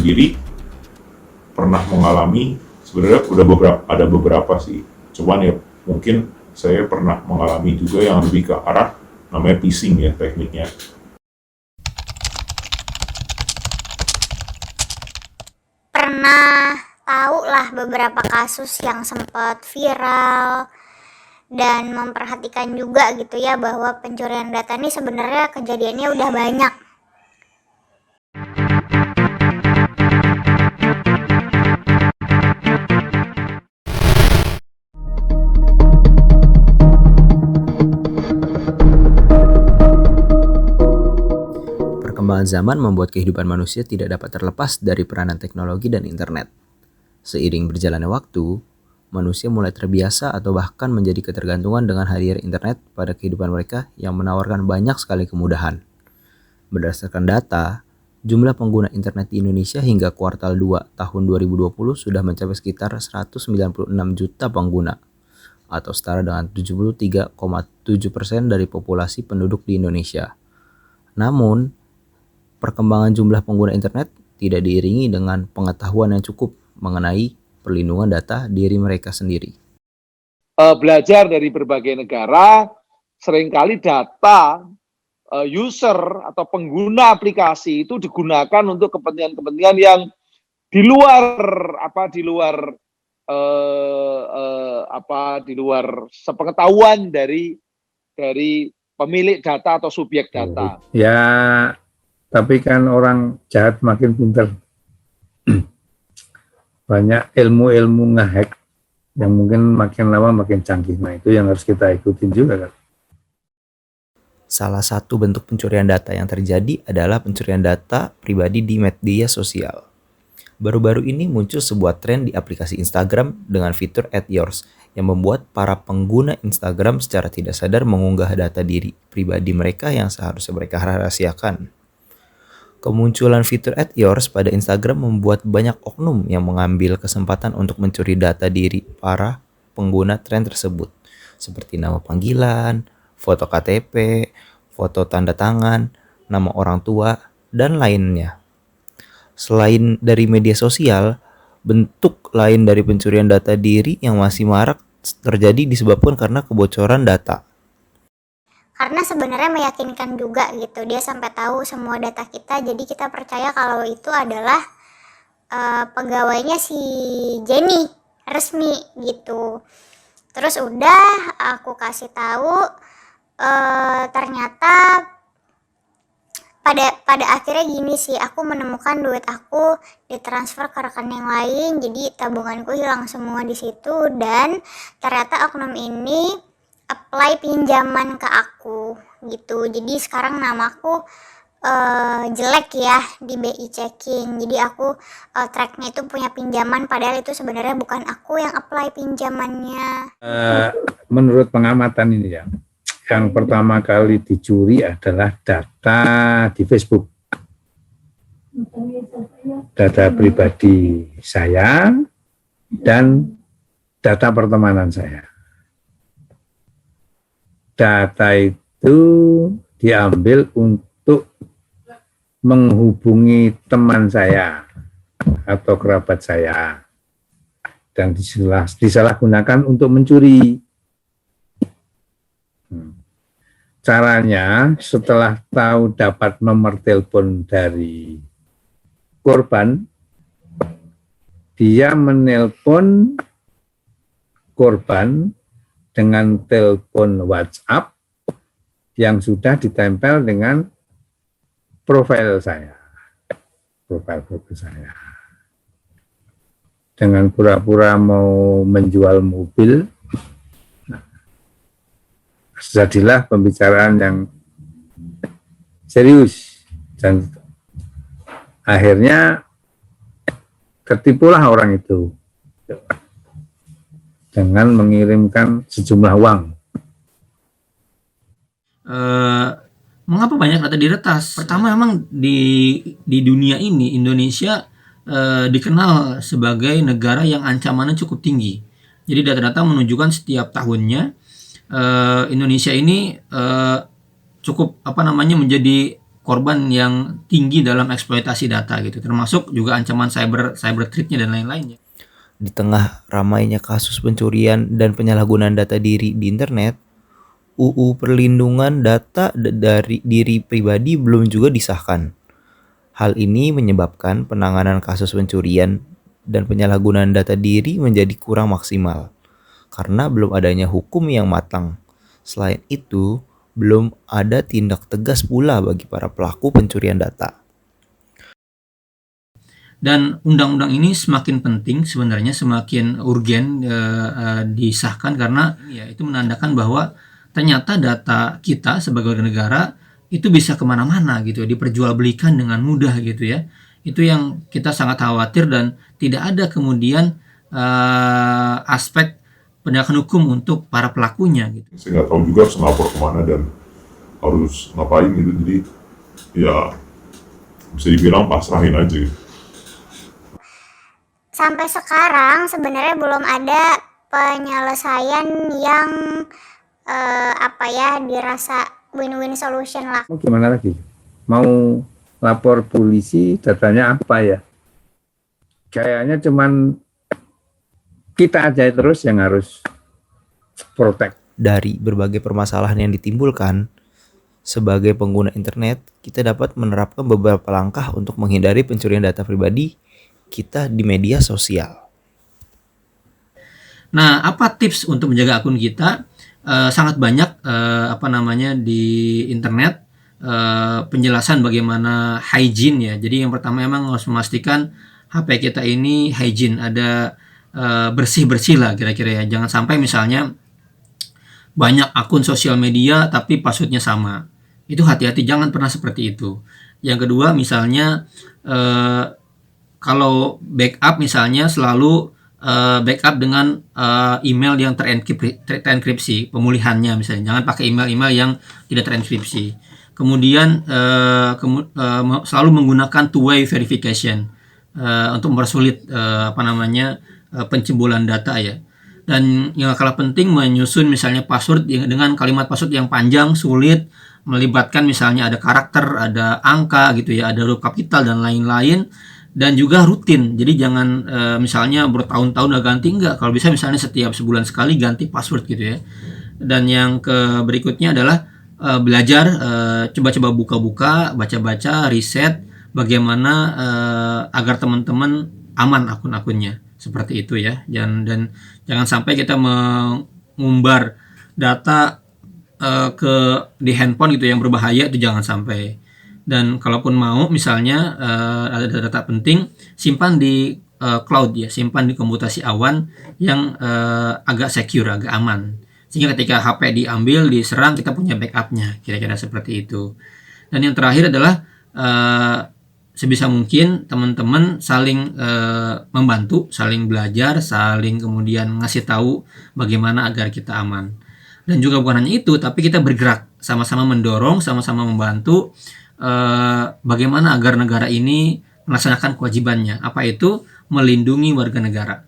sendiri pernah mengalami, sebenarnya ada beberapa sih, cuman ya mungkin saya pernah mengalami juga yang lebih ke arah namanya phishing ya tekniknya. Pernah tahu lah beberapa kasus yang sempat viral dan memperhatikan juga gitu ya bahwa pencurian data ini sebenarnya kejadiannya udah banyak. Perkembangan zaman membuat kehidupan manusia tidak dapat terlepas dari peranan teknologi dan internet. Seiring berjalannya waktu, manusia mulai terbiasa atau bahkan menjadi ketergantungan dengan hadirnya internet pada kehidupan mereka yang menawarkan banyak sekali kemudahan. Berdasarkan data, jumlah pengguna internet di Indonesia hingga kuartal 2 tahun 2020 sudah mencapai sekitar 196 juta pengguna, atau setara dengan 73,7% dari populasi penduduk di Indonesia. Namun, perkembangan jumlah pengguna internet tidak diiringi dengan pengetahuan yang cukup mengenai perlindungan data diri mereka sendiri. Belajar dari berbagai negara, seringkali data user atau pengguna aplikasi itu digunakan untuk kepentingan-kepentingan yang di luar sepengetahuan dari pemilik data atau subjek data. Ya, tapi kan orang jahat makin pintar. Banyak ilmu-ilmu ngehack yang mungkin makin lama makin canggih. Nah, itu yang harus kita ikutin juga kan. Salah satu bentuk pencurian data yang terjadi adalah pencurian data pribadi di media sosial. Baru-baru ini muncul sebuah tren di aplikasi Instagram dengan fitur @yours yang membuat para pengguna Instagram secara tidak sadar mengunggah data diri pribadi mereka yang seharusnya mereka rahasiakan. Kemunculan fitur @yours pada Instagram membuat banyak oknum yang mengambil kesempatan untuk mencuri data diri para pengguna tren tersebut, seperti nama panggilan, foto KTP, foto tanda tangan, nama orang tua, dan lainnya. Selain dari media sosial, bentuk lain dari pencurian data diri yang masih marak terjadi disebabkan karena kebocoran data. Karena sebenarnya meyakinkan juga gitu, dia sampai tahu semua data kita, jadi kita percaya kalau itu adalah pegawainya si Jenny resmi gitu. Terus udah aku kasih tahu, ternyata pada akhirnya gini sih, aku menemukan duit aku ditransfer ke rekening lain, jadi tabunganku hilang semua di situ, dan ternyata oknum ini apply pinjaman ke aku gitu. Jadi sekarang namaku jelek ya di BI checking. Jadi aku tracknya itu punya pinjaman, padahal itu sebenarnya bukan aku yang apply pinjamannya. Menurut pengamatan ini ya, yang pertama kali dicuri adalah data di Facebook. Data pribadi saya dan data pertemanan saya. Data itu diambil untuk menghubungi teman saya atau kerabat saya dan disalahgunakan untuk mencuri. Caranya, setelah tahu dapat nomor telepon dari korban, dia menelpon korban dengan telepon WhatsApp yang sudah ditempel dengan profil saya, profil saya. Dengan pura-pura mau menjual mobil, jadilah pembicaraan yang serius dan akhirnya tertipulah orang itu dengan mengirimkan sejumlah uang. Mengapa banyak data diretas? Pertama, memang di dunia ini Indonesia dikenal sebagai negara yang ancamannya cukup tinggi. Jadi data-data menunjukkan setiap tahunnya Indonesia ini cukup menjadi korban yang tinggi dalam eksploitasi data gitu, termasuk juga ancaman cyber threat-nya dan lain-lainnya. Di tengah ramainya kasus pencurian dan penyalahgunaan data diri di internet, UU Perlindungan Data dari Diri Pribadi belum juga disahkan. Hal ini menyebabkan penanganan kasus pencurian dan penyalahgunaan data diri menjadi kurang maksimal karena belum adanya hukum yang matang. Selain itu, belum ada tindak tegas pula bagi para pelaku pencurian data. Dan undang-undang ini semakin penting sebenarnya, semakin urgen disahkan karena ya itu menandakan bahwa ternyata data kita sebagai warga negara itu bisa kemana-mana gitu, diperjualbelikan dengan mudah gitu ya. Itu yang kita sangat khawatir dan tidak ada kemudian aspek penegakan hukum untuk para pelakunya gitu. Saya nggak tahu juga harus ngelapor kemana dan harus ngapain gitu, jadi ya bisa dibilang pasrahin aja gitu. Sampai sekarang sebenarnya belum ada penyelesaian yang dirasa win-win solution lah. Mau gimana lagi? Mau lapor polisi, datanya apa ya? Kayaknya cuman kita aja terus yang harus protect. Dari berbagai permasalahan yang ditimbulkan, sebagai pengguna internet, kita dapat menerapkan beberapa langkah untuk menghindari pencurian data pribadi kita di media sosial. Nah, apa tips untuk menjaga akun kita? Sangat banyak di internet penjelasan bagaimana hygiene ya. Jadi yang pertama emang harus memastikan HP kita ini hygiene, ada bersih-bersih lah kira-kira ya. Jangan sampai misalnya banyak akun sosial media tapi passwordnya sama. Itu hati-hati, jangan pernah seperti itu. Yang kedua misalnya kalau backup misalnya selalu backup dengan email yang terenkripsi, pemulihannya misalnya. Jangan pakai email-email yang tidak terenkripsi. Kemudian selalu menggunakan two-way verification untuk mempersulit pencebolan data ya. Dan yang kalah penting menyusun misalnya password dengan kalimat password yang panjang, sulit, melibatkan misalnya ada karakter, ada angka gitu ya, ada huruf kapital dan lain-lain, dan juga rutin. Jadi jangan misalnya bertahun-tahun udah ganti, enggak. Kalau bisa misalnya setiap sebulan sekali ganti password gitu ya. Dan yang berikutnya adalah belajar, coba-coba buka-buka, baca-baca, riset bagaimana agar teman-teman aman akun-akunnya. Seperti itu ya. Dan jangan sampai kita mengumbar data di handphone gitu yang berbahaya, itu jangan sampai. Dan kalaupun mau misalnya ada data penting, simpan di cloud ya, simpan di komputasi awan yang agak secure, agak aman. Sehingga ketika HP diambil, diserang, kita punya backupnya, kira-kira seperti itu. Dan yang terakhir adalah sebisa mungkin teman-teman saling membantu, saling belajar, saling kemudian ngasih tahu bagaimana agar kita aman. Dan juga bukan hanya itu, tapi kita bergerak, sama-sama mendorong, sama-sama membantu bagaimana agar negara ini melaksanakan kewajibannya. Apa itu? Melindungi warga negara.